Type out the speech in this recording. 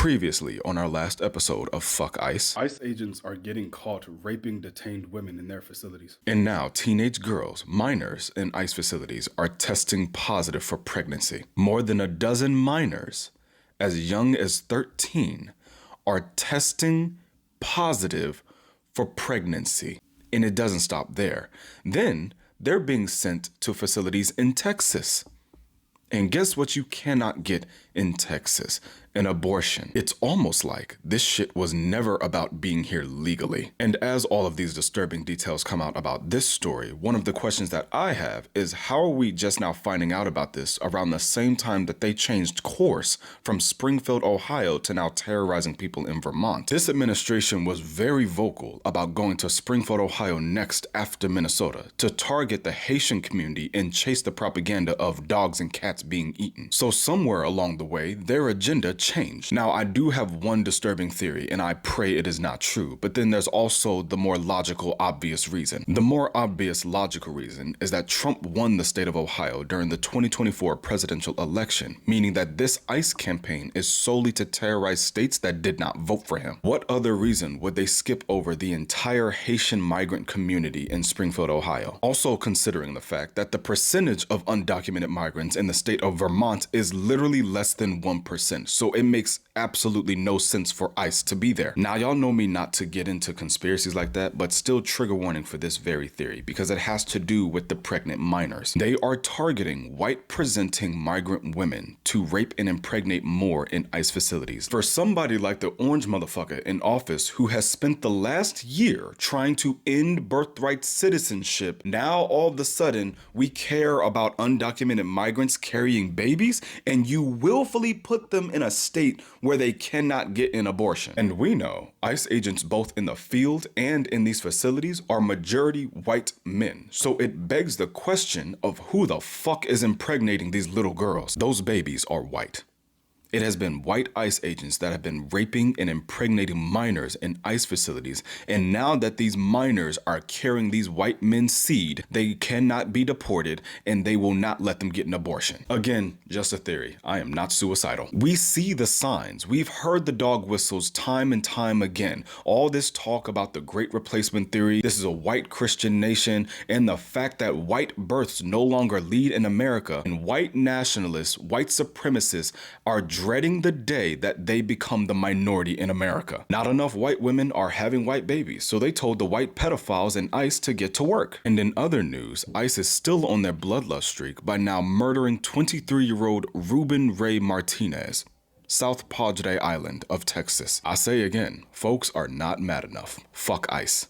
Previously on our last episode of Fuck ICE. ICE agents are getting caught raping detained women in their facilities. And now teenage girls, minors in ICE facilities are testing positive for pregnancy. More than a dozen minors, as young as 13, are testing positive for pregnancy. And it doesn't stop there. Then they're being sent to facilities in Texas. And guess what you cannot get in Texas? An abortion. It's almost like this shit was never about being here legally. And as all of these disturbing details come out about this story, one of the questions that I have is how are we just now finding out about this around the same time that they changed course from Springfield, Ohio to now terrorizing people in Vermont? This administration was very vocal about going to Springfield, Ohio next after Minnesota to target the Haitian community and chase the propaganda of dogs and cats being eaten. So somewhere along the way, their agenda changed. Now, I do have one disturbing theory, and I pray it is not true, but then there's also the more logical, obvious reason. The more obvious, logical reason is that Trump won the state of Ohio during the 2024 presidential election, meaning that this ICE campaign is solely to terrorize states that did not vote for him. What other reason would they skip over the entire Haitian migrant community in Springfield, Ohio? Also considering the fact that the percentage of undocumented migrants in the state of Vermont is literally less than 1%, so it makes absolutely no sense for ICE to be there. Now, y'all know me not to get into conspiracies like that, but still trigger warning for this very theory because it has to do with the pregnant minors. They are targeting white-presenting migrant women to rape and impregnate more in ICE facilities. For somebody like the orange motherfucker in office who has spent the last year trying to end birthright citizenship, now all of a sudden we care about undocumented migrants carrying babies and you willfully put them in a state where they cannot get an abortion. And we know ICE agents both in the field and in these facilities are majority white men. So it begs the question of who the fuck is impregnating these little girls? Those babies are white. It has been white ICE agents that have been raping and impregnating minors in ICE facilities, and now that these minors are carrying these white men's seed, they cannot be deported and they will not let them get an abortion. Again, just a theory. I am not suicidal. We see the signs. We've heard the dog whistles time and time again. All this talk about the great replacement theory, this is a white Christian nation, and the fact that white births no longer lead in America, and white nationalists, white supremacists are dreading the day that they become the minority in America. Not enough white women are having white babies, so they told the white pedophiles in ICE to get to work. And in other news, ICE is still on their bloodlust streak by now murdering 23-year-old Ruben Martinez, South Padre Island of Texas. I say again, folks are not mad enough. Fuck ICE.